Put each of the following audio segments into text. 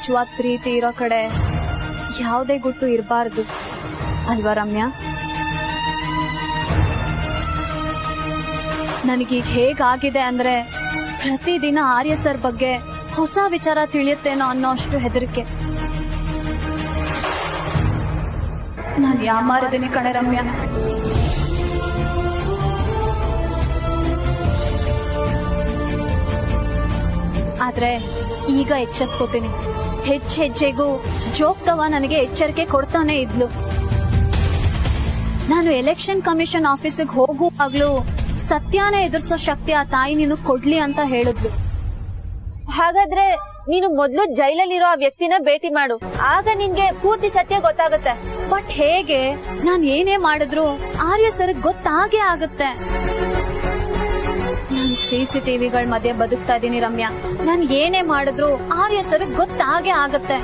ನಿಜವಾದ ಪ್ರೀತಿ ಇರೋ ಕಡೆ ಯಾವುದೇ ಗುಟ್ಟು ಇರಬಾರ್ದು ಅಲ್ವಾ ರಮ್ಯಾ? ನನಗೀಗ ಹೇಗಾಗಿದೆ ಅಂದ್ರೆ ಪ್ರತಿದಿನ ಆರ್ಯ ಸರ್ ಬಗ್ಗೆ ಹೊಸ ವಿಚಾರ ತಿಳಿಯುತ್ತೇನೋ ಅನ್ನೋ ಅಷ್ಟು ಹೆದರಿಕೆ. ನಾನು ಯಾಮಾರಿದ್ದೀನಿ ಕಣೆ ರಮ್ಯಾ. ಆದ್ರೆ ಈಗ ಎಚ್ಚೆತ್ಕೋತೀನಿ. ಹೆಜ್ಜೆಗೂ ಜೋಗ್ದವ ನನಗೆ ಎಚ್ಚರಿಕೆ ಕೊಡ್ತಾನೆ ಇದ್ಲು. ನಾನು ಎಲೆಕ್ಷನ್ ಕಮಿಷನ್ ಆಫೀಸಿಗೆ ಹೋಗುವಾಗ್ಲೂ ಸತ್ಯಾನ ಎದುರಿಸೋ ಶಕ್ತಿ ಆ ತಾಯಿ ನೀನು ಕೊಡ್ಲಿ ಅಂತ ಹೇಳಿದ್ಲು. ಹಾಗಾದ್ರೆ ನೀನು ಮೊದ್ಲು ಜೈಲಲ್ಲಿರೋ ಆ ವ್ಯಕ್ತಿನ ಭೇಟಿ ಮಾಡು, ಆಗ ನಿನ್ಗೆ ಪೂರ್ತಿ ಸತ್ಯ ಗೊತ್ತಾಗುತ್ತೆ. ಬಟ್ ಹೇಗೆ? ನಾನ್ ಏನೇ ಮಾಡಿದ್ರು ಆರ್ಯ ಸರ್ ಗೊತ್ತಾಗೇ ಆಗುತ್ತೆ. ನಾನ್ CCTVಗಳ ಮಧ್ಯೆ ಬದುಕ್ತಾ ಇದೀನಿ ರಮ್ಯಾ. ನಾನ್ ಏನೇ ಮಾಡಿದ್ರು ಆರ್ಯ ಸರ್ ಗೊತ್ತಾಗೇ ಆಗತ್ತೆ.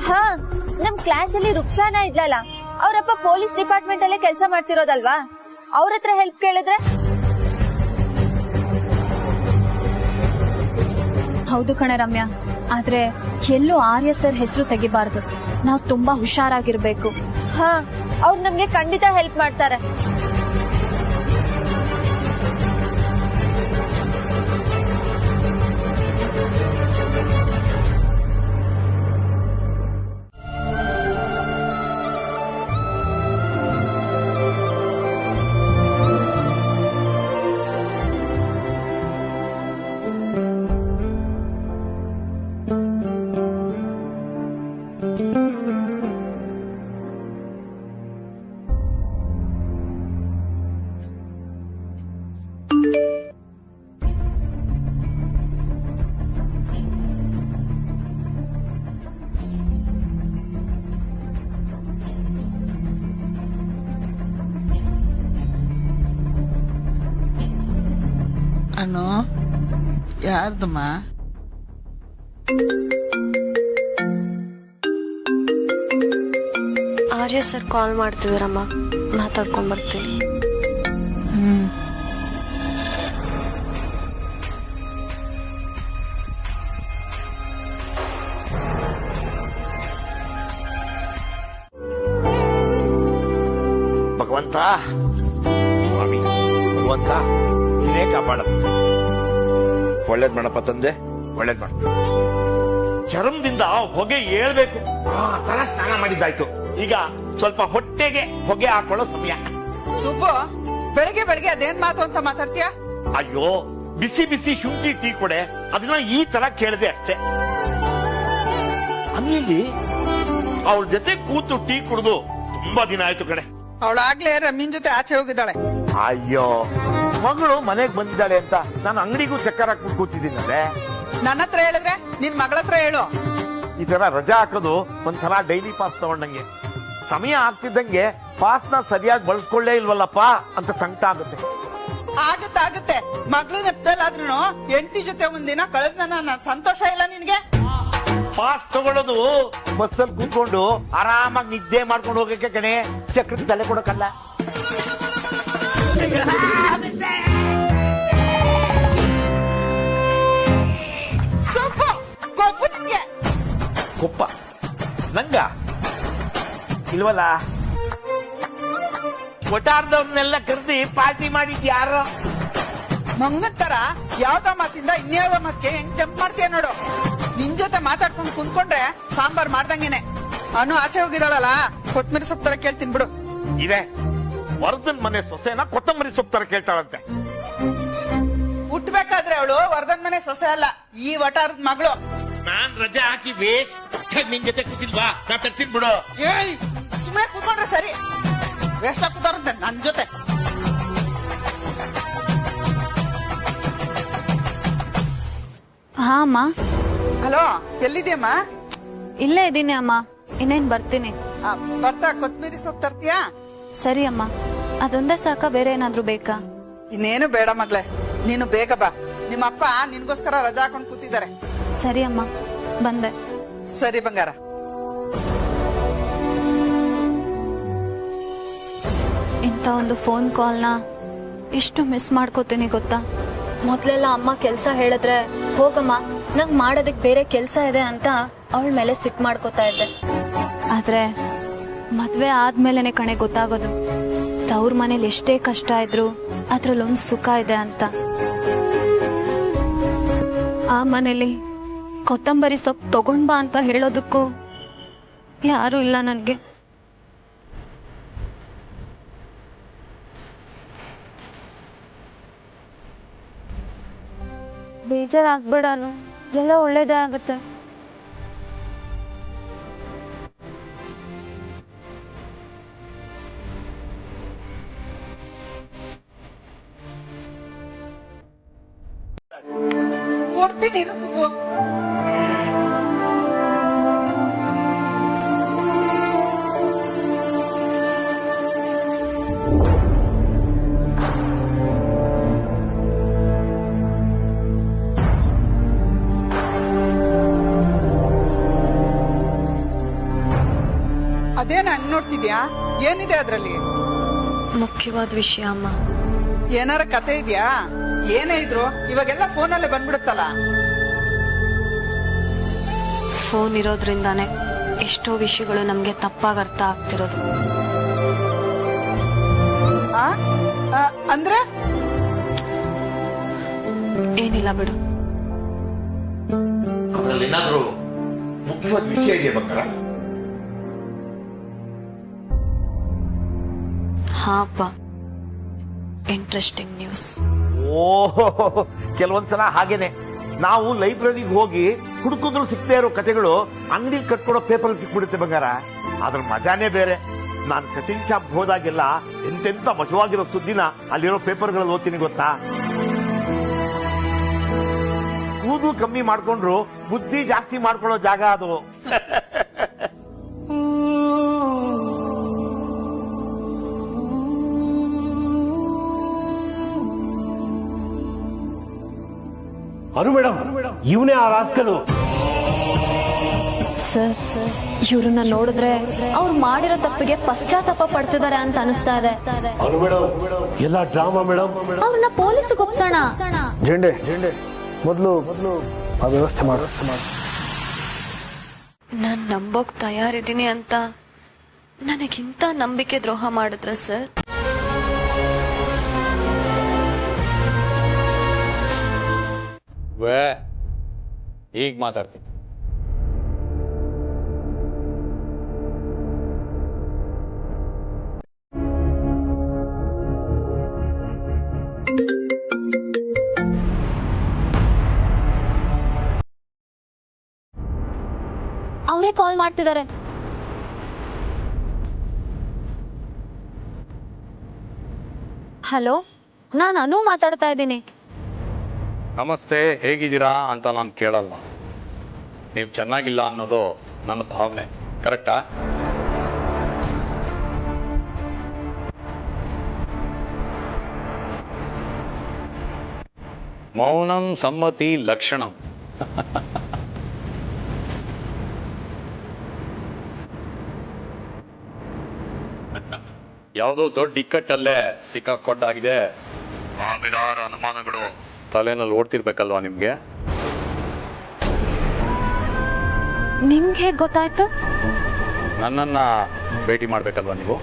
ಹಾ, ನಮ್ ಕ್ಲಾಸ್ ಅಲ್ಲಿ ರುಕ್ಸಾನ ಇದ್ಲಲ್ಲ, ಅವರಪ್ಪ ಪೊಲೀಸ್ ಡಿಪಾರ್ಟ್ಮೆಂಟ್ ಅಲ್ಲೇ ಕೆಲಸ ಮಾಡ್ತಿರೋದಲ್ವಾ? ಅವ್ರ ಹತ್ರ ಹೆಲ್ಪ್ ಕೇಳಿದ್ರೆ? ಹೌದು ಕಣೆ ರಮ್ಯಾ, ಆದ್ರೆ ಎಲ್ಲೂ ಆರ್ಯ ಸರ್ ಹೆಸರು ತೆಗಿಬಾರ್ದು. ನಾವು ತುಂಬಾ ಹುಷಾರಾಗಿರ್ಬೇಕು. ಹಾ, ಅವ್ರು ನಮ್ಗೆ ಖಂಡಿತ ಹೆಲ್ಪ್ ಮಾಡ್ತಾರೆ. ಅಣ್ಣು, ಯಾರ್ದಮ್ಮ? ಆರ್ಯ ಸರ್ ಕಾಲ್ ಮಾಡ್ತಿದಾರಮ್ಮ, ಮಾತಾಡ್ಕೊಂಡ್ ಬರ್ತೀನಿ. ಭಗವಂತ ಸ್ವಾಮಿ, ಭಗವಂತ ನೀನೇ ಕಾಪಾಡ. ಒಳ್ಳೇದ್ ಮಾಡಪ್ಪ ತಂದೆ, ಒಳ್ಳೇದ್ ಮಾಡ. ಚರ್ಮದಿಂದ ಹೊಗೆ ಏಳ್ಬೇಕು ಆ ತರ ಸ್ನಾನ ಮಾಡಿದ್ದಾಯ್ತು. ಈಗ ಸ್ವಲ್ಪ ಹೊಟ್ಟೆಗೆ ಹೊಗೆ ಹಾಕೊಳ್ಳೋ ಸಮಯ. ಸುಬ್ಬು, ಬೆಳಿಗ್ಗೆ ಬೆಳಿಗ್ಗೆ ಅದೇನ್ ಮಾತು ಅಂತ ಮಾತಾಡ್ತೀಯ? ಅಯ್ಯೋ, ಬಿಸಿ ಬಿಸಿ ಶುಂಠಿ ಟೀ ಕೊಡೆ, ಅದನ್ನ ಈ ತರ ಕೇಳಿದೆ ಅಷ್ಟೇ. ಅಲ್ಲಿ ಅವಳ ಜೊತೆ ಕೂತು ಟೀ ಕುಡಿದು ತುಂಬಾ ದಿನ ಆಯ್ತು ಕಡೆ. ಅವಳಾಗ್ಲೇ ರಮ್ಯನ್ ಜೊತೆ ಆಚೆ ಹೋಗಿದ್ದಾಳೆ. ಅಯ್ಯೋ, ಮಗಳು ಮನೆಗ್ ಬಂದಿದ್ದಾಳೆ ಅಂತ ನಾನು ಅಂಗಡಿಗೂ ಚಕ್ಕರ್ ಹಾಕ್ಬಿಟ್ಟು ಕೂತಿದ್ದೀನಲ್ಲೇ. ನನ್ನ ಹತ್ರ ಹೇಳಿದ್ರೆ ನಿನ್ ಮಗಳ ಹತ್ರ ಹೇಳು. ಈ ತರ ರಜಾ ಹಾಕೋದು ಒಂಥರ ಡೈಲಿ ಪಾಸ್ ತಗೊಂಡಂಗೆ. ಸಮಯ ಆಗ್ತಿದ್ದಂಗೆ ಪಾಸ್ನ ಸರಿಯಾಗಿ ಬಳಸ್ಕೊಳ್ಳೇ ಇಲ್ವಲ್ಲಪ್ಪ ಅಂತ ಸಂಕಟ ಆಗುತ್ತೆ. ಆಗುತ್ತೆ, ಮಗಳು ನೆಪದಲ್ಲಾದ್ರೂ ಹೆಂಡತಿ ಜೊತೆ ಒಂದಿನ ಕಳೆದ ನನ್ನ ಸಂತೋಷ ಇಲ್ಲ ನಿನ್ಗೆ? ಪಾಸ್ ತಗೊಳ್ಳೋದು ಬಸ್ಸಲ್ಲಿ ಕೂತ್ಕೊಂಡು ಆರಾಮಾಗಿ ನಿದ್ದೆ ಮಾಡ್ಕೊಂಡು ಹೋಗಕ್ಕೆ ಕಣೆ, ಚಕ್ರಕ್ಕೆ ತಲೆ ಕೊಡಕ್ಕಲ್ಲ. ಕೊಪ್ಪ ನಂಗ ಇಲ್ವಲ್ಲ? ಒಟ್ಟಾರ್ದವ್ರನ್ನೆಲ್ಲ ಕರೆದಿ ಪಾರ್ಟಿ ಮಾಡಿದ್ ಯಾರು? ಮಂಗನ್ ತರ ಯಾವ್ದೋ ಮಾತಿಂದ ಇನ್ಯಾವ್ದೋ ಮಾತ್ಗೆ ಹೆಂಗ್ ಜಂಪ್ ಮಾಡ್ತೀಯ ನೋಡು. ನಿನ್ ಜೊತೆ ಮಾತಾಡ್ಕೊಂಡು ಕುಂತ್ಕೊಂಡ್ರೆ ಸಾಂಬಾರ್ ಮಾಡ್ದಂಗೆನೆ. ಅನು ಆಚೆ ಹೋಗಿದಾಳಲ್ಲ, ಕೊತ್ತಂಬರಿ ಸೊಪ್ಪು ತರ ಕೇಳ್ತೀನಿ ಬಿಡು. ಇದೆ ವರ್ಧನ್ ಮನೆ ಸೊಸೆನ ಕೊತ್ತಂಬರಿ ಸೊಪ್ಪು ತರ ಕೇಳ್ತಾಳಂತೆ. ಹುಟ್ಬೇಕಾದ್ರೆ ಅವಳು ವರ್ಧನ್ ಮನೆ ಸೊಸೆ ಅಲ್ಲ, ಈ ವಟಾರದ ಮಗಳು. ನಾನ್ ರಜಾ ಹಾಕಿ ವೇಸ್ಟ್ ನಿನ್ ಜೊತೆ ಕೂತಿಲ್ವಾ? ನಾ ತರ್ತೀನಿ ಬಿಡು. ಏಯ್, ಸುಮ್ಮನೆ ಕೂತ್ಕೊಂಡ್ರೆ ಸರಿ. ವೇಸ್ಟ್ ಕೂತಾರಂತೆ ನನ್ ಜೊತೆ. ಹಾ ಅಮ್ಮ. ಹಲೋ, ಎಲ್ಲಿದ್ಯಮ್ಮ? ಇಲ್ಲೇ ಇದ್ದೀನಿ ಅಮ್ಮ, ಇನ್ನೇನ್ ಬರ್ತೀನಿ. ಬರ್ತಾ ಕೊತ್ತಂಬರಿ ಸೊಪ್ಪು ತರ್ತೀಯಾ? ಸರಿ ಅಮ್ಮ. ಅದೊಂದೇ ಸಾಕ, ಬೇರೆ ಏನಾದ್ರೂ ಬೇಕಾ? ಇನ್ನೇನು ಬೇಡ ಮಗ್ಳೆ, ನೀನು ಬೇಗ ಬಾ. ನಿಮ್ಮಪ್ಪ ನಿನ್ಗೋಸ್ಕರ ರಜಾ ಹಾಕೊಂಡ್ ಕೂತಿದ್ದಾರೆ. ಸರಿ ಅಮ್ಮ, ಬಂದೆ. ಸರಿ ಬಂಗಾರ. ಇಂಥ ಒಂದು ಫೋನ್ ಕಾಲ್ನ ಎಷ್ಟು ಮಿಸ್ ಮಾಡ್ಕೋತೀನಿ ಗೊತ್ತಾ. ಮೊದ್ಲೆಲ್ಲ ಅಮ್ಮ ಕೆಲ್ಸ ಹೇಳಿದ್ರೆ ಹೋಗಮ್ಮ ನಂಗ್ ಮಾಡೋದಕ್ ಬೇರೆ ಕೆಲ್ಸ ಇದೆ ಅಂತ ಅವಳ ಮೇಲೆ ಸಿಟ್ ಮಾಡ್ಕೋತಾ ಇದ್ದೆ. ಆದ್ರೆ ಮದ್ವೆ ಆದ್ಮೇಲೆನೆ ಕಣೆ ಗೊತ್ತಾಗೋದು ತವ್ರ ಮನೇಲಿ ಎಷ್ಟೇ ಕಷ್ಟ ಇದ್ರು ಅದ್ರಲ್ಲೊಂದ್ ಸುಖ ಇದೆ ಅಂತ. ಆ ಮನೇಲಿ ಕೊತ್ತಂಬರಿ ಸೊಪ್ಪು ತಗೊಂಡ್ ಬಾ ಅಂತ ಹೇಳೋದಕ್ಕೂ ಯಾರು ಇಲ್ಲ ನನ್ಗೆ. ಬೇಜಾರಾಗ್ಬೇಡಾನು, ಎಲ್ಲ ಒಳ್ಳೇದೇ ಆಗುತ್ತೆ. ಕೊಡ್ತೀನಿ ಇರು ಸುಬ್ಬು. ಅದೇನ ಹಂಗ್ ನೋಡ್ತಿದ್ಯಾ? ಏನಿದೆ ಅದ್ರಲ್ಲಿ? ಮುಖ್ಯವಾದ ವಿಷಯ ಅಮ್ಮ. ಏನಾರ ಕತೆ ಇದ್ಯಾ? ಏನೇ ಇದ್ರು ಇವಾಗೆಲ್ಲ ಫೋನಲ್ಲೇ ಬಂದ್ಬಿಡುತ್ತಲ್ಲ. ಫೋನ್ ಇರೋದ್ರಿಂದಾನೇ ಎಷ್ಟೋ ವಿಷಯಗಳು ನಮ್ಗೆ ತಪ್ಪಾಗಿ ಅರ್ಥ ಆಗ್ತಿರೋದು. ಆ? ಅಂದ್ರೆ ಏನಿಲ್ಲ ಬಿಡು. ಅದ್ರಲ್ಲಿ ಏನಾದ್ರೂ ಮುಖ್ಯವಾದ ವಿಷಯ ಇದೆಯಾ ಬಂಗಾರ? ಹಾ ಅಪ್ಪ, ಇಂಟ್ರೆಸ್ಟಿಂಗ್ ನ್ಯೂಸ್. ಓಹೋ, ಕೆಲವೊಂದ್ಸಲ ಹಾಗೇನೆ ನಾವು ಲೈಬ್ರರಿಗೆ ಹೋಗಿ ಹುಡುಕಿದ್ರು ಸಿಗ್ತಾ ಇರೋ ಕಥೆಗಳು ಅಂಗಡಿ ಕಟ್ಕೊಡೋ ಪೇಪರ್ ಸಿಕ್ಬಿಡುತ್ತೆ ಬಂಗಾರ. ಅದ್ರ ಮಜಾನೇ ಬೇರೆ. ನಾನು ಕಟಿಂಗ್ ಶಾಪ್ ಹೋದಾಗೆಲ್ಲ ಎಂತೆಂತ ಮಜವಾಗಿರೋ ಸುದ್ದಿನ ಅಲ್ಲಿರೋ ಪೇಪರ್ಗಳಲ್ಲಿ ಓದ್ತೀನಿ ಗೊತ್ತಾ. ಕೂದಲು ಕಮ್ಮಿ ಮಾಡ್ಕೊಂಡ್ರು ಬುದ್ಧಿ ಜಾಸ್ತಿ ಮಾಡ್ಕೊಳ್ಳೋ ಜಾಗ ಅದು. ಅನು ಮೇಡಮ್, ಇವನೇ ಆ ರಾಸ್ಕಲು. ಸರ್ ಇವ್ರನ್ನ ನೋಡಿದ್ರೆ ಅವ್ರು ಮಾಡಿರೋ ತಪ್ಪಿಗೆ ಪಶ್ಚಾತ್ತಾಪ ಪಡ್ತಿದ್ದಾರೆ ಅಂತ ಅನಿಸ್ತಾ ಇದೆ. ಅನು ಮೇಡಮ್, ಎಲ್ಲ ಡ್ರಾಮಾ ಮೇಡಮ್. ಅವ್ರನ್ನ ಪೊಲೀಸ್ಗೆ ಒಪ್ಸೋಣ. ಜೆಂಡೆ ಮೊದಲು ಆ ವ್ಯವಸ್ಥೆ ಮಾಡು. ನಾನ್ ನಂಬೋಕ್ ತಯಾರಿದ್ದೀನಿ ಅಂತ ನನಗಿಂತ ನಂಬಿಕೆ ದ್ರೋಹ ಮಾಡಿದ್ರ ಸರ್? ಈಗ ಮಾತಾಡ್ತೀನಿ. ಅವರೇ ಕಾಲ್ ಮಾಡ್ತಿದ್ದಾರೆ. ಹಲೋ, ನಾನು ಅನು ಮಾತಾಡ್ತಾ ಇದ್ದೀನಿ. ನಮಸ್ತೆ, ಹೇಗಿದ್ದೀರಾ ಅಂತ ನಾನು ಕೇಳಲ್ಲ. ನೀವು ಚೆನ್ನಾಗಿಲ್ಲ ಅನ್ನೋದು ನನ್ನ ಭಾವನೆ, ಕರೆಕ್ಟಾ? ಮೌನಂ ಸಮ್ಮತಿ ಲಕ್ಷಣಂ. ಯಾವುದೋ ದೊಡ್ಡ ಇಕ್ಕಟ್ಟಲ್ಲೇ ಸಿಕ್ಕಾಕೊಟ್ಟಾಗಿದೆ. ಸಾವಿರಾರು ಅನುಮಾನಗಳು ತಲೆನಲ್ಲಿ ಓಡ್ತಿರ್ಬೇಕಲ್ವಾ ನಿಮ್ಗೆ? ನಿಮ್ಗೆ ಹೇಗೆ ಗೊತ್ತಾಯ್ತು? ನನ್ನನ್ನ ಭೇಟಿ ಮಾಡ್ಬೇಕಲ್ವಾ ನೀವು?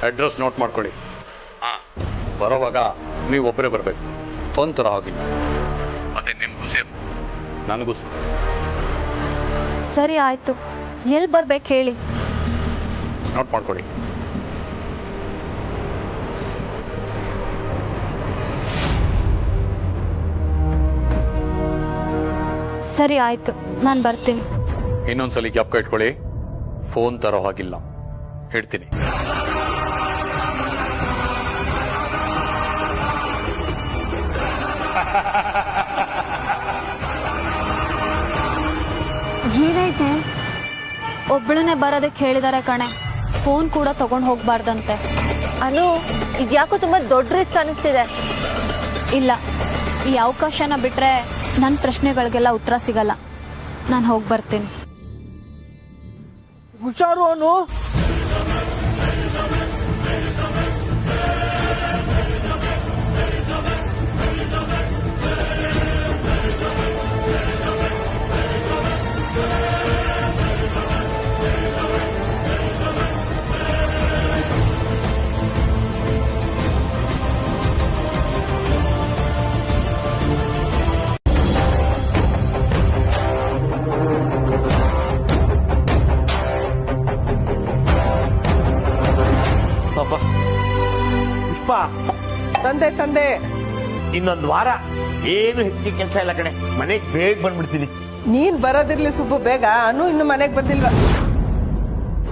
ಅಡ್ರೆಸ್ ನೋಟ್ ಮಾಡ್ಕೊಳ್ಳಿ. ಬರೋವಾಗ ನೀವು ಒಬ್ಬರೇ ಬರಬೇಕು. ಫೋನ್ ಥರ ಹೋಗಿಲ್ಲ. ಮತ್ತೆ ನಿಮ್ಗೂ ಸೇಫ್, ನನಗೂ ಸೇಫ್. ಸರಿ ಆಯ್ತು, ಎಲ್ಲಿ ಬರ್ಬೇಕು ಹೇಳಿ. ನೋಟ್ ಮಾಡ್ಕೊಳ್ಳಿ. ಸರಿ ಆಯ್ತು, ನಾನು ಬರ್ತೀನಿ. ಇನ್ನೊಂದ್ಸಲಿ ಜ್ಞಾಪಕ ಇಟ್ಕೊಳ್ಳಿ, ಫೋನ್ ತರೋ ಹಾಗಿಲ್ಲ. ಹೇಳ್ತೀನಿ. ಏನಾಯ್ತು? ಒಬ್ಳನ್ನೇ ಬರೋದಕ್ಕೆ ಹೇಳಿದಾರೆ ಕಣೆ. ಫೋನ್ ಕೂಡ ತಗೊಂಡ್ ಹೋಗ್ಬಾರ್ದಂತೆ. ಅನು, ಇದ್ಯಾಕೋ ತುಂಬಾ ದೊಡ್ಡ ರಿಸ್ಕ್ ಅನಿಸ್ತಿದೆ. ಇಲ್ಲ, ಈ ಅವಕಾಶನ ಬಿಟ್ರೆ ನನ್ನ ಪ್ರಶ್ನೆಗಳಿಗೆಲ್ಲ ಉತ್ತರ ಸಿಗಲ್ಲ. ನಾನು ಹೋಗಿ ಬರ್ತೀನಿ. ಹುಷಾರು ಅನು. ಇನ್ನೊಂದು ವಾರ ಏನು ಹೆಚ್ಚಿಗೆ ಕೆಲಸ ಇಲ್ಲ ಕಣೆ, ಮನೆಗೆ ಬೇಗ ಬಂದ್ಬಿಡ್ತೀನಿ. ನೀನ್ ಬರೋದಿರ್ಲಿ ಸುಬ್ಬು, ಬೇಗ. ಅನು ಇನ್ನು ಮನೆಗ್ ಬಂದಿಲ್ವಾ?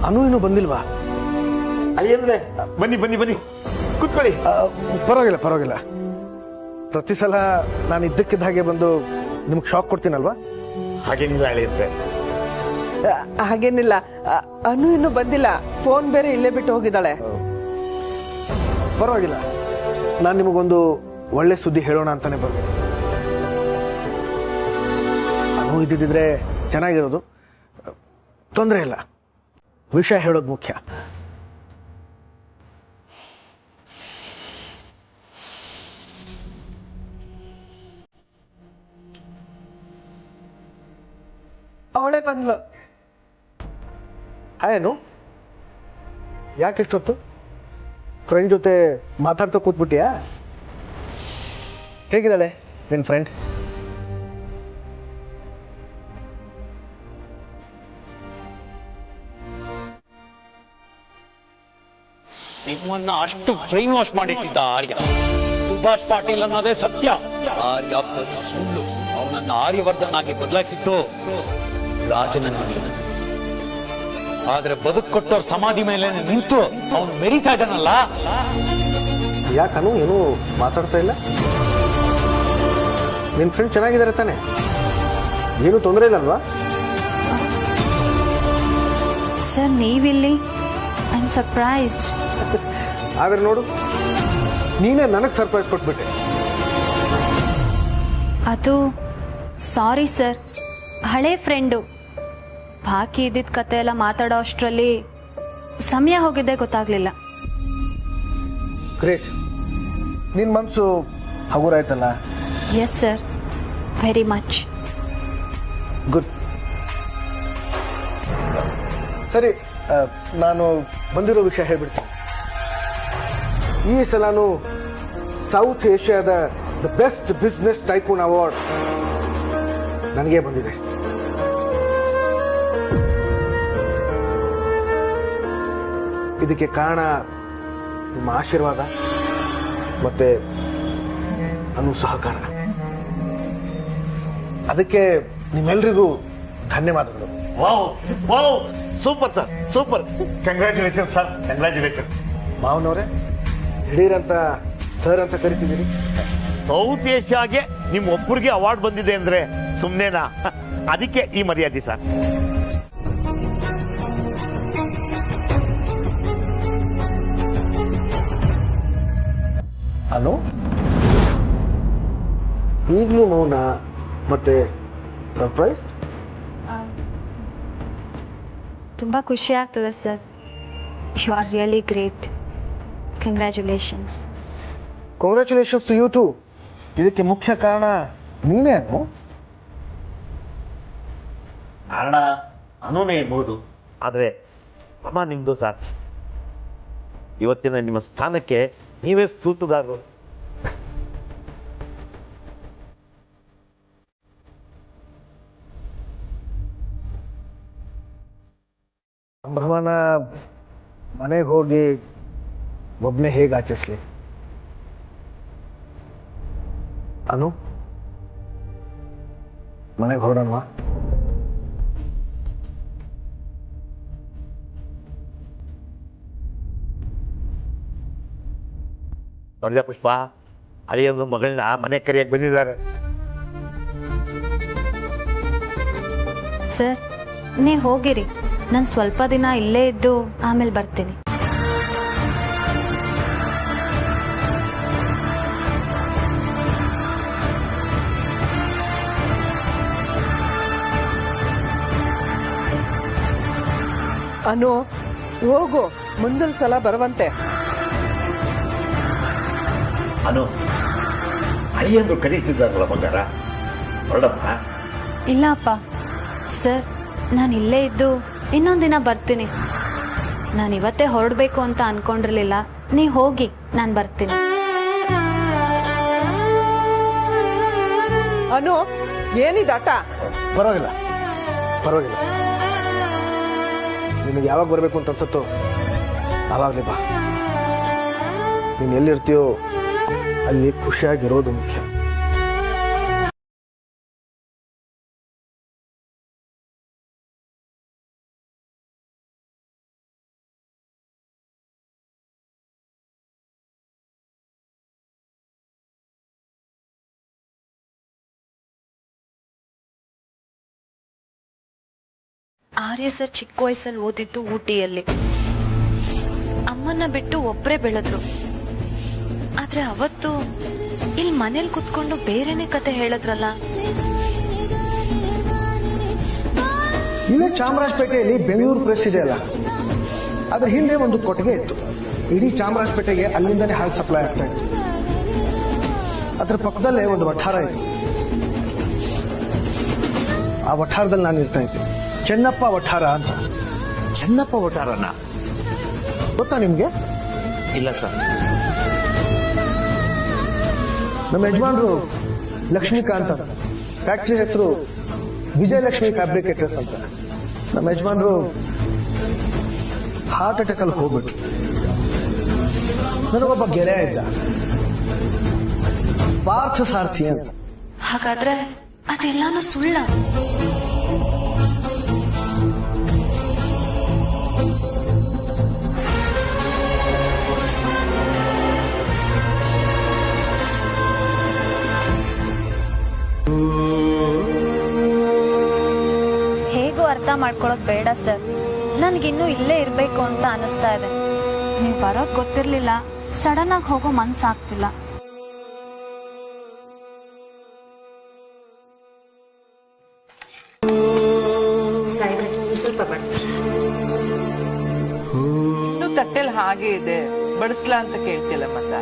ಅನು ಇನ್ನೂ ಬಂದಿಲ್ವಾ? ಅಯ್ಯಂದ್ರೆ ಬನ್ನಿ ಬನ್ನಿ ಬನ್ನಿ ಕೂತ್ಕೊಳ್ಳಿ. ಪರವಾಗಿಲ್ಲ ಪರವಾಗಿಲ್ಲ. ಪ್ರತಿ ಸಲ ನಾನು ಇದ್ದಕ್ಕಿದ್ದ ಹಾಗೆ ಬಂದು ನಿಮ್ಗೆ ಶಾಕ್ ಕೊಡ್ತೀನಲ್ವಾ? ಹಾಗೇನಿಲ್ಲ ಅಳಿಯಂದ್ರೆ. ಹಾಗೇನಿಲ್ಲ, ಅನು ಇನ್ನು ಬಂದಿಲ್ಲ. ಫೋನ್ ಬೇರೆ ಇಲ್ಲೇ ಬಿಟ್ಟು ಹೋಗಿದ್ದಾಳೆ. ಪರವಾಗಿಲ್ಲ, ನಾನು ನಿಮಗೊಂದು ಒಳ್ಳೆ ಸುದ್ದಿ ಹೇಳೋಣ ಅಂತಾನೆ ಬಂದೆ. ಅನು ಇದ್ದಿದ್ರೆ ಚೆನ್ನಾಗಿರೋದು. ತೊಂದರೆ ಇಲ್ಲ, ವಿಷಯ ಹೇಳೋದು ಮುಖ್ಯ. ಅವಳೇ ಬಂದ್ಲು. ಏನು ಯಾಕೆ ಇಷ್ಟೊತ್ತು ಫ್ರೆಂಡ್ ಜೊತೆ ಮಾತಾಡ್ತಾ ಕೂತ್ಬಿಟ್ಟಿಯಾ? ಹೇಗಿದ್ದಾಳೆ ನಿನ್ ಫ್ರೆಂಡ್? ನಿಮ್ಮನ್ನ ಅಷ್ಟು ಬ್ರೈನ್ ವಾಶ್ ಮಾಡಿಟ್ಟಿದ್ದ ಆರ್ಯ. ಸುಭಾಷ್ ಪಾಟೀಲ್ ಅನ್ನೋದೇ ಸತ್ಯ. ಆರ್ಯ ಸುಳ್ಳು. ಅವನನ್ನ ಆರ್ಯವರ್ಧನ್ ಆಗಿ ಬದಲಾಯಿಸಿದ್ದು ರಾಜನನ್ನಾಗಿ. ಆದ್ರೆ ಬದುಕು ಕೊಟ್ಟವ್ರ ಸಮಾಧಿ ಮೇಲೆ ನಿಂತು ಅವನು ಮೆರೀತಾ ಇದ್ದಾನಲ್ಲ. ಯಾಕನು ಏನು ಮಾತಾಡ್ತಾ ಇಲ್ಲ? ನಿನ್ ಫ್ರೆಂಡ್ ಚೆನ್ನಾಗಿದ್ದಾರೆ ತಾನೆ? ಏನು ತೊಂದರೆ ಇಲ್ಲಲ್ವಾ? ಸರ್ ನೀವಿಲ್ಲಿ? I am surprised. ಆದ್ರೆ ನೋಡು, ನೀನೇ ನನಗ್ ಸರ್ಪ್ರೈಸ್ ಕೊಟ್ಬಿಟ್ಟೆ. ಅದು ಸಾರಿ ಸರ್, ಹಳೆ ಫ್ರೆಂಡು. ಬಾಕಿ ಇದ್ದಿದ್ದ ಕತೆ ಎಲ್ಲ ಮಾತಾಡೋ ಅಷ್ಟರಲ್ಲಿ ಸಮಯ ಹೋಗಿದ್ದೆ ಗೊತ್ತಾಗ್ಲಿಲ್ಲ. ಗ್ರೇಟ್, ನಿನ್ ಮನ್ಸು ಹಗುರಾಯ್ತಲ್ಲ? Yes sir, very much. Good. ಸರಿ, ನಾನು ಬಂದಿರೋ ವಿಷಯ ಹೇಳ್ಬಿಡ್ತೀನಿ. ಈ ಸಲನು ಸೌತ್ ಏಷ್ಯಾದ the best business tycoon award ನನಗೆ ಬಂದಿದೆ. ಇದಕ್ಕೆ ಕಾರಣ ನಿಮ್ಮ ಆಶೀರ್ವಾದ ಮತ್ತೆ ಅನು ಸಹಕಾರ. ಅದಕ್ಕೆ ನಿಮ್ಮೆಲ್ರಿಗೂ ಧನ್ಯವಾದಗಳು. Wow wow, super sir, super. Congratulation sir, congratulation. ಮಾವನವ್ರೆ, ದಿಢೀರಂತ ಸರ್ ಅಂತ ಕರಿತಿದ್ದೀರಿ? ಸೌತ್ ಏಷ್ಯಾಗೆ ನಿಮ್ ಒಬ್ಬರಿಗೆ ಅವಾರ್ಡ್ ಬಂದಿದೆ ಅಂದ್ರೆ ಸುಮ್ನೆನಾ? ಅದಕ್ಕೆ ಈ ಮರ್ಯಾದೆ ಸರ್. ಅನು ಈಗಲೂ ಮೌನ ಮತ್ತೆ ಸರ್ಪ್ರೈಸ್? ತುಂಬ ಖುಷಿ ಆಗ್ತದೆ sir. You are really great. Congratulations. Congratulations to you too. ಇದಕ್ಕೆ ಮುಖ್ಯ ಕಾರಣ ನೀನೇ ಅನು. ಕಾರಣ ಅನುನೇ ಇರ್ಬೋದು, ಆದ್ರೆ ಅಮ್ಮ ನಿಮ್ದು ಸರ್. ಇವತ್ತಿನ ನಿಮ್ಮ ಸ್ಥಾನಕ್ಕೆ ನೀವೇ ಸೂತುದಾರರು. ಸಂಭ್ರಮನ ಮನೆಗೆ ಹೋಗಿ ಒಬ್ಬನೇ ಹೇಗೆ ಆಚರಿಸ್ಲಿ? ಅನು, ಮನೆಗೆ ಹೊರಡೋಣವಾ? ನೋಡಿದ ಪುಷ್ಪ, ಅಳಿಯೊಂದು ಮಗಳನ್ನ ಮನೆ ಕರಿಯಕ್ಕೆ ಬಂದಿದ್ದಾರೆ. ಸರ್ ನೀವು ಹೋಗಿರಿ, ನಾನು ಸ್ವಲ್ಪ ದಿನ ಇಲ್ಲೇ ಇದ್ದು ಆಮೇಲೆ ಬರ್ತೀನಿ. ಅನು ಹೋಗು, ಮುಂದಿನ ಸಲ ಬರುವಂತೆ. ಅನು, ಅಳಿಯಂದ್ರು ಕರೀತಿದ್ದಾರಲ್ಲ ಬಂಗಾರ, ಹೊರಡಮ್ಮ. ಇಲ್ಲ ಅಪ್ಪ. ಸರ್ ನಾನು ಇಲ್ಲೇ ಇದ್ದು ಇನ್ನೊಂದು ದಿನ ಬರ್ತೀನಿ. ನಾನು ಇವತ್ತೇ ಹೊರಡಬೇಕು ಅಂತ ಅನ್ಕೊಂಡಿರ್ಲಿಲ್ಲ. ನೀವು ಹೋಗಿ, ನಾನು ಬರ್ತೀನಿ. ಅನು, ಏನಿದಾಟ? ಪರವಾಗಿಲ್ಲ ಪರವಾಗಿಲ್ಲ. ನಿನಗೆ ಯಾವಾಗ ಬರಬೇಕು ಅಂತ ಅನ್ಸುತ್ತೋ ಆವಾಗಲೇ ಬಾ. ನೀನು ಎಲ್ಲಿರ್ತೀಯೋ ಅಲ್ಲಿ ಖುಷಿಯಾಗಿರೋದು ಮುಖ್ಯ. ಆರ್ಯ ಸರ್ ಚಿಕ್ಕ ವಯಸ್ಸಲ್ಲಿ ಓದಿದ್ದು ಊಟಿಯಲ್ಲಿ. ಅಮ್ಮನ್ನ ಬಿಟ್ಟು ಒಬ್ರೇ ಬೆಳೆದ್ರು. ಆದ್ರೆ ಅವತ್ತು ಇಲ್ಲಿ ಮನೇಲಿ ಕುತ್ಕೊಂಡು ಬೇರೆನೆ ಕತೆ ಹೇಳಿದ್ರಲ್ಲ. ಇಲ್ಲೇ ಚಾಮರಾಜಪೇಟೆಯಲ್ಲಿ ಬೆಂಗಳೂರು ಪ್ರೆಸ್ ಇದೆ ಅಲ್ಲ, ಅದ್ರ ಹಿಂದೆ ಒಂದು ಕೊಟ್ಟಿಗೆ ಇತ್ತು. ಇಡೀ ಚಾಮರಾಜಪೇಟೆಗೆ ಅಲ್ಲಿಂದನೇ ಹಾಲು ಸಪ್ಲೈ ಆಗ್ತಾ ಇತ್ತು. ಅದ್ರ ಪಕ್ಕದಲ್ಲೇ ಒಂದು ವಠಾರ ಇತ್ತು. ಆ ವಠಾರದಲ್ಲಿ ನಾನು ಇರ್ತಾ ಇದ್ದೆ. ಚೆನ್ನಪ್ಪ ವಠಾರ ಅಂತ. ಚೆನ್ನಪ್ಪ ಒಟಾರನ? ಗೊತ್ತಾ ನಿಮ್ಗೆ? ಇಲ್ಲ ಸರ್. ನಮ್ಮ ಯಜಮಾನ್ರು ಲಕ್ಷ್ಮೀಕಾಂತ್ ಅಂತ. ಫ್ಯಾಕ್ಟ್ರಿ ಹೆಸರು ವಿಜಯಲಕ್ಷ್ಮಿ ಫ್ಯಾಬ್ರಿಕೇಟರ್ಸ್ ಅಂತ. ನಮ್ಮ ಯಜಮಾನ್ರು ಹಾರ್ಟ್ ಅಟ್ಯಾಕ್ ಅಲ್ಲಿ ಹೋಗ್ಬಿಟ್ಟು. ನನಗೊಬ್ಬ ಗೆಳೆಯ ಇದ್ದ, ಪಾರ್ಥ ಸಾರ್ಥಿ ಅಂತ. ಹಾಗಾದ್ರೆ ಅದೆಲ್ಲಾನು ಸುಳ್ಳ? ಹೇಗೂ ಅರ್ಥ ಮಾಡ್ಕೊಳ್ಳೋದು ಬೇಡ ಸರ್. ನನ್ಗಿನ್ನೂ ಇಲ್ಲೇ ಇರ್ಬೇಕು ಅಂತ ಅನಿಸ್ತಾ ಇದೆ. ನೀವ್ ಬರೋದ್ ಗೊತ್ತಿರ್ಲಿಲ್ಲ, ಸಡನ್ ಆಗಿ ಹೋಗೋ ಮನ್ಸಾಗ್ತಿಲ್ಲ. ತಟ್ಟೆಲ್ ಹಾಗೆ ಇದೆ, ಬಡಿಸ್ಲಾ ಅಂತ ಕೇಳ್ತಿಲ್ಲ ಮತ್ತ.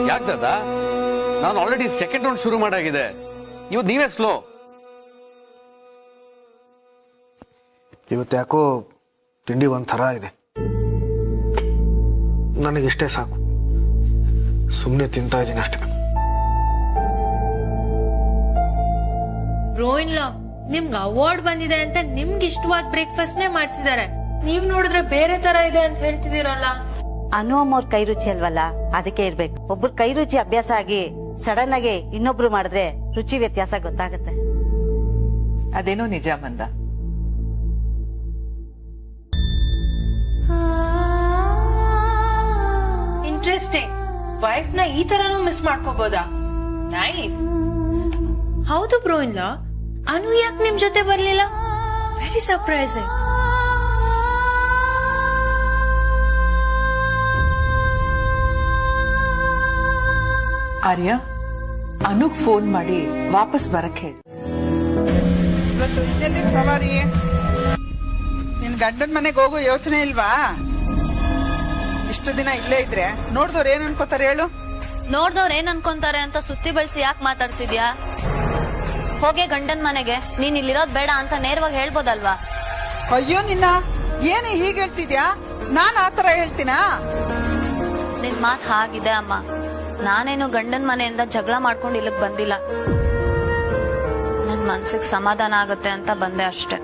ಯಾಕೆ ದಾದಾ? ನಾನು ಆಲ್ರೆಡಿ ಸೆಕೆಂಡ್ ರೌಂಡ್ ಶುರು ಮಾಡಾಗಿದೆ. ಇವತ್ತು ನೀವೇ ಸ್ಲೋ. ಇವತ್ತು ಯಾಕೋ ತಿಂಡಿ ಒಂಥರ ಇದೆ. ನನಗಿಷ್ಟೇ ಸಾಕು, ಸುಮ್ಮನೆ ತಿಂತಾ ಇದ್ದೀನಿ ಅಷ್ಟೇ. ಬ್ರೋಯಿನ್ಲಾ, ನಿಮ್ಗೆ ಅವಾರ್ಡ್ ಬಂದಿದೆ ಅಂತ ನಿಮ್ಗೆ ಇಷ್ಟವಾದ ಬ್ರೇಕ್ಫಾಸ್ಟ್ ನೇ ಮಾಡ್ಸಿದಾರೆ. ನೀವ್ ನೋಡಿದ್ರೆ ಬೇರೆ ತರ ಇದೆ ಅಂತ ಹೇಳ್ತಿದ್ದೀರಲ್ಲ. ಅನು ಅಮ್ಮವ್ರ ಕೈ ರುಚಿ ಅಲ್ವಲ್ಲ, ಅದಕ್ಕೆ ಇರ್ಬೇಕು. ಒಬ್ರು ಕೈ ರುಚಿ ಅಭ್ಯಾಸ ಆಗಿ ಸಡನ್ ಆಗಿ ಇನ್ನೊಬ್ರು ಮಾಡಿದ್ರೆ ರುಚಿ ವ್ಯತ್ಯಾಸ ಗೊತ್ತಾಗುತ್ತೆ. ಅದೇನೋ ನಿಜ ಮಂದ. ಇಂಟ್ರೆಸ್ಟಿಂಗ್. ವೈಫ್ ನ ಈ ತರನೂ ಮಿಸ್ ಮಾಡ್ಕೋಬಹುದಾ? ನೈಸ್. ಹೌದು ಬ್ರೋಯಿನ್ಲಾ, ಅನು ಯಾಕೆ ನಿಮ್ ಜೊತೆ ಬರ್ಲಿಲ್ಲ? Very surprising. ಆರ್ಯ, ಅನುಗ್ ಫೋನ್ ಮಾಡಿ ವಾಪಸ್ ಬರಕ್ ಹೇಳಿ. ಇವತ್ತು ಇನ್ನೆಲ್ಲಿ ಸವಾರಿ? ನಿನ್ ಗಂಡನ್ ಮನೆಗೆ ಹೋಗೋ ಯೋಚನೆ ಇಲ್ವಾ? ಇಷ್ಟು ದಿನ ಇಲ್ಲೇ ಇದ್ರೆ ನೋಡ್ದವ್ರು ಏನ್ ಅನ್ಕೋತಾರೆ ಹೇಳು? ನೋಡ್ದವ್ರು ಏನ್ ಅನ್ಕೊಂತಾರೆ ಅಂತ ಸುತ್ತಿ ಬಳಸಿ ಯಾಕೆ ಮಾತಾಡ್ತಿದ್ಯಾ? ಹೋಗೆ ಗಂಡನ್ ಮನೆಗೆ. ನೀನ್ ಇಲ್ಲಿರೋದ್ ಬೇಡ ಅಂತ ನೇರವಾಗಿ ಹೇಳ್ಬೋದಲ್ವಾ? ಅಯ್ಯೋ ನಿನ್ನ, ಏನೇ ಹೀಗೆ ಹೇಳ್ತಿದ್ಯಾ? ನಾನ್ ಆತರ ಹೇಳ್ತೀನಾ? ನಿನ್ ಮಾತ್ ಹಾಗಿದೆ ಅಮ್ಮ. ನಾನೇನು ಗಂಡನ್ ಮನೆಯಿಂದ ಜಗಳ ಮಾಡ್ಕೊಂಡು ಇಲ್ಲಿಗ್ ಬಂದಿಲ್ಲ. ನನ್ ಮನ್ಸಿಗೆ ಸಮಾಧಾನ ಆಗತ್ತೆ ಅಂತ ಬಂದೆ ಅಷ್ಟೇ.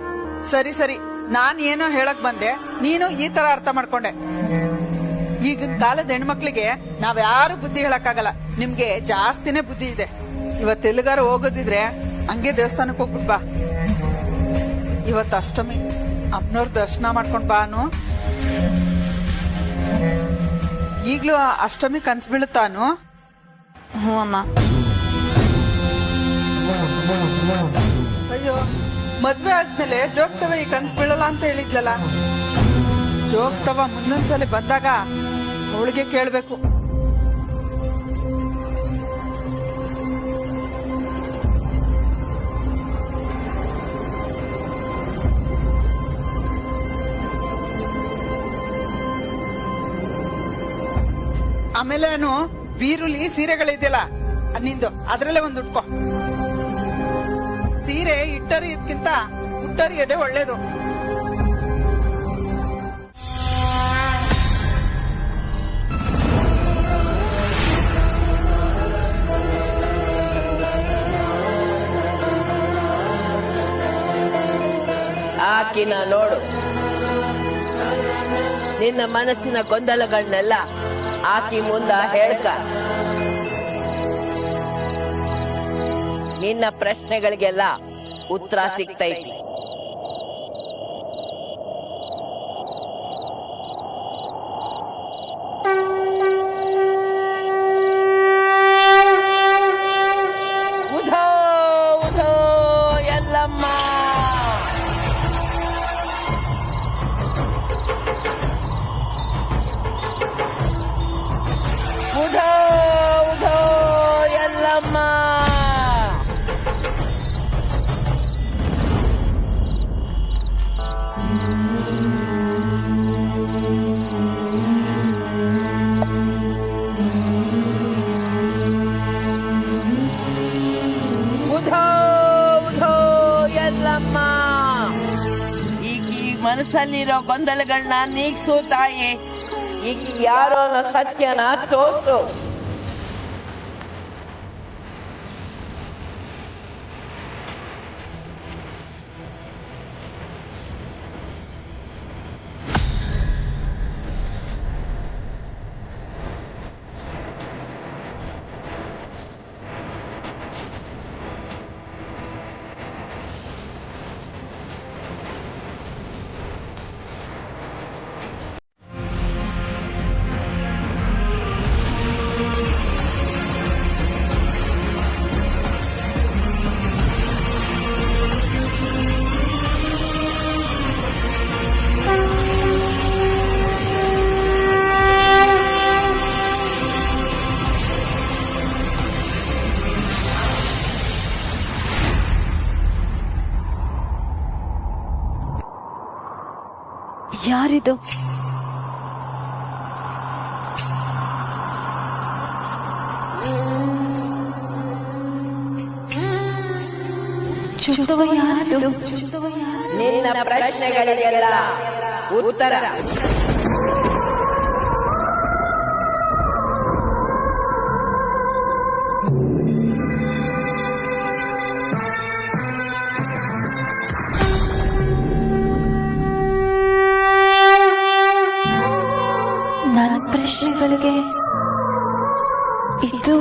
ಸರಿ ಸರಿ, ನಾನ್ ಏನೋ ಹೇಳಕ್ ಬಂದೆ, ನೀನು ಈ ತರ ಅರ್ಥ ಮಾಡ್ಕೊಂಡೆ. ಈಗಿನ ಕಾಲದ ಹೆಣ್ಮಕ್ಳಿಗೆ ನಾವ್ಯಾರು ಬುದ್ಧಿ ಹೇಳಕ್ಕಾಗಲ್ಲ. ನಿಮ್ಗೆ ಜಾಸ್ತಿನೇ ಬುದ್ಧಿ ಇದೆ. ಇವತ್ತೆಲ್ಲಿಗಾರು ಹೋಗೋದಿದ್ರೆ ಹಂಗೆ ದೇವಸ್ಥಾನಕ್ಕೆ ಹೋಗ್ಬಿಟ್ ಬಾ. ಇವತ್ತು ಅಷ್ಟಮಿ, ಅಮ್ಮನವ್ರ ದರ್ಶನ ಮಾಡ್ಕೊಂಡ್ ಬಾ. ಅನು ಈಗ್ಲೂ ಅಷ್ಟಮಿ ಕನ್ಸ್ ಬೀಳುತ್ತಾನು? ಹ್ಞೂ ಅಮ್ಮ. ಅಯ್ಯೋ, ಮದ್ವೆ ಆದ್ಮೇಲೆ ಜೋಗ್ತವ ಈ ಕನ್ಸ್ ಬೀಳಲ್ಲ ಅಂತ ಹೇಳಿದ್ಲಲ್ಲ. ಜೋಗ್ತವ ಮುಂದೊಂದ್ಸಲಿ ಬಂದಾಗ ಅವಳಿಗೆ ಕೇಳ್ಬೇಕು. ಆಮೇಲೆ ಬೀರುಲಿ ಸೀರೆಗಳಿದೆಯಲ್ಲ ನಿಂದು, ಅದ್ರಲ್ಲೇ ಒಂದು ಉಟ್ಕೋ. ಸೀರೆ ಇಟ್ಟರಿ ಇದಕ್ಕಿಂತ ಉಟ್ಟರಿ ಇದೆ ಒಳ್ಳೇದು. ಆಕಿನ ನೋಡು. ನಿನ್ನ ಮನಸ್ಸಿನ ಗೊಂದಲಗಳನ್ನೆಲ್ಲ ಆಕಿ ಮುಂದ ಹೇಳ್ಕ. ನಿನ್ನ ಪ್ರಶ್ನೆಗಳಿಗೆಲ್ಲ ಉತ್ತರ ಸಿಗ್ತೈತಿ. ಉಧೋ ಉಧೋ ಎಲ್ಲಮ್ಮ. ಉಧೋ ಉಧೋ ಎಲ್ಲಮ್ಮ. ಉಧೋ ಉಧೋ ಎಲ್ಲಮ್ಮ. ಈಕಿ ಮನಸ್ಸಲ್ಲಿರೋ ಗೊಂದಲಗಳನ್ನ ನೀಗ್ಸು ತಾಯಿ. ಈಕಿ ಯಾರೋ ಅನ್ನೋ ಸತ್ಯನ ತೋರ್ಸು. ಯಾರಿದು? ಯಾರಿದು? ನಿನ್ನ ಪ್ರಶ್ನೆಗಳಿಗೆಲ್ಲ ಉತ್ತರ. ನನ್ನ ಪ್ರಶ್ನೆಗಳಿಗೆ ಇದು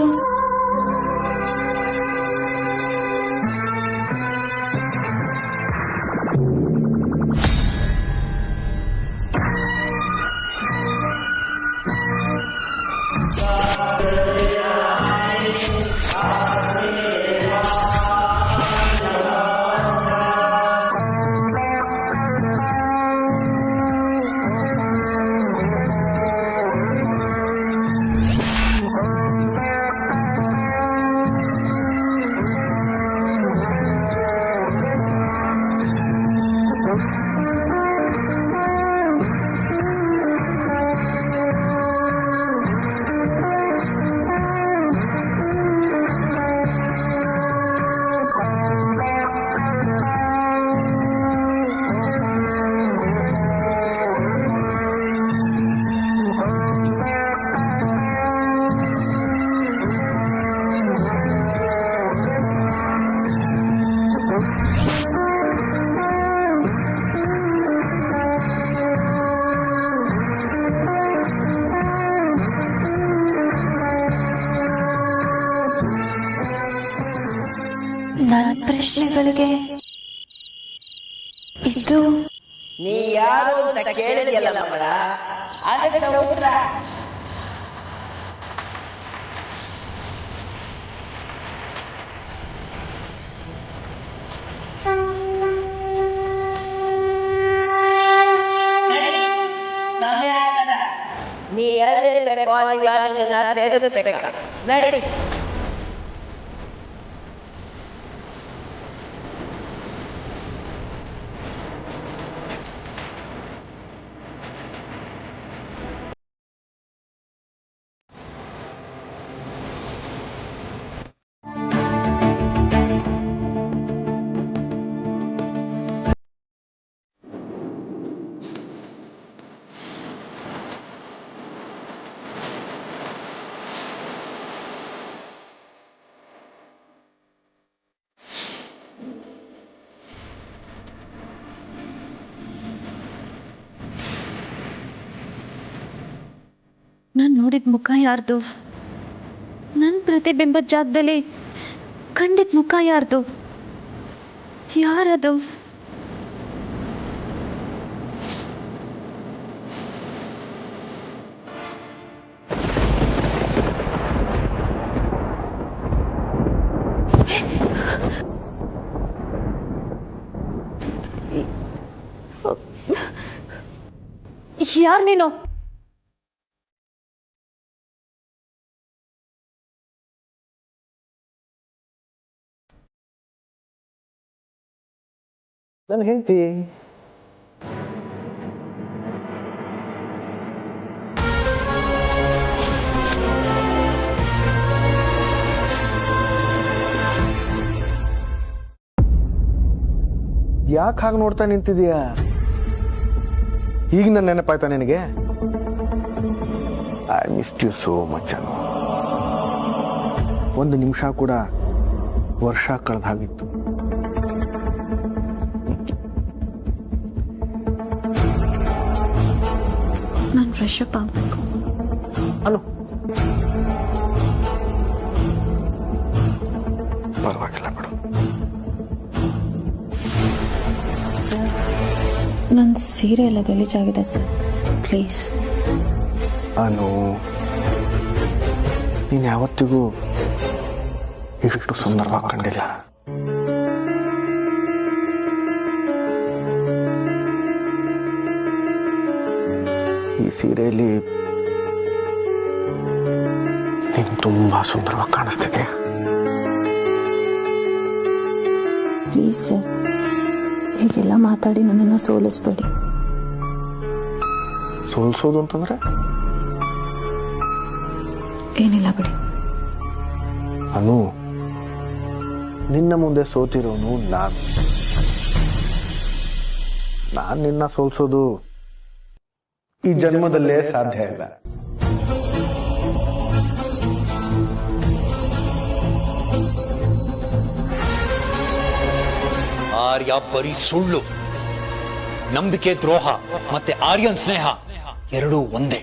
ನನ್ನ ಪ್ರಶ್ನೆಗಳಿಗೆ ಇದು ನೀ ಯಾರು ಅಂತ ಕೇಳಿದೆಯಲ್ಲ ಮಗಳ, ಅದಕ್ಕೆ ಉತ್ತರ. ನೀ ಎಲ್ಲಿರ್ಬೇಕು ಸೇರಿಸ್ಬೇಕ. ನಡಿ. ನೋಡಿದ ಮುಖ ಯಾರ್ದು? ನನ್ನ ಪ್ರತಿಬಿಂಬದ ಜಾಗದಲ್ಲಿ ಕಂಡಿದ್ ಮುಖ ಯಾರ್ದು? ಯಾರದು? ಯಾರು ನೀನು? ನನ್ನ ಹೆಂಡತಿ. ಯಾಕೆ ಹಾಗೆ ನೋಡ್ತಾ ನಿಂತಿದೀಯಾ? ಈಗ ನನ್ನ ನೆನಪಾಯ್ತಾ ನಿನಗೆ? I missed you so much Anu. ಒಂದು ನಿಮಿಷ ಕೂಡ ವರ್ಷ ಕಳೆದ ಹಾಗಿತ್ತು. ನಾನು ಫ್ರೆಶ್ ಅಪ್ ಆಗ್ಬೇಕು. ಅನು, ಪರವಾಗಿಲ್ಲ ಬಿಡು. ನನ್ನ ಸೀರೆ ಎಲ್ಲ ಗಲೀಜಾಗಿದೆ ಸರ್, ಪ್ಲೀಸ್. ಅನು, ನೀನು ಯಾವತ್ತಿಗೂ ಇಷ್ಟು ಸುಂದರವಾಗಿ ಕಂಡಿಲ್ಲ. ಈ ಸೀರೆಯಲ್ಲಿ ನೀನು ತುಂಬಾ ಸುಂದರವಾಗಿ ಕಾಣಿಸ್ತಿದೆ. ಪ್ಲೀಸ್ ಸರ್, ಹೀಗೆಲ್ಲ ಮಾತಾಡಿ ನನ್ನನ್ನು ಸೋಲಿಸ್ಬೇಡಿ. ಸೋಲ್ಸೋದು ಅಂತಂದ್ರೆ ಏನಿಲ್ಲ ಬಿಡಿ. ಅನು, ನಿನ್ನ ಮುಂದೆ ಸೋತಿರೋನು ನಾನು ನಿನ್ನ ಸೋಲ್ಸೋದು ಈ ಜನ್ಮದಲ್ಲೇ ಸಾಧ್ಯ ಇಲ್ಲ. ಆರ್ಯ ಬರೀ ಸುಳ್ಳು, ನಂಬಿಕೆ ದ್ರೋಹ ಮತ್ತೆ ಆರ್ಯನ್ ಸ್ನೇಹ ಎರಡೂ ಒಂದೇ.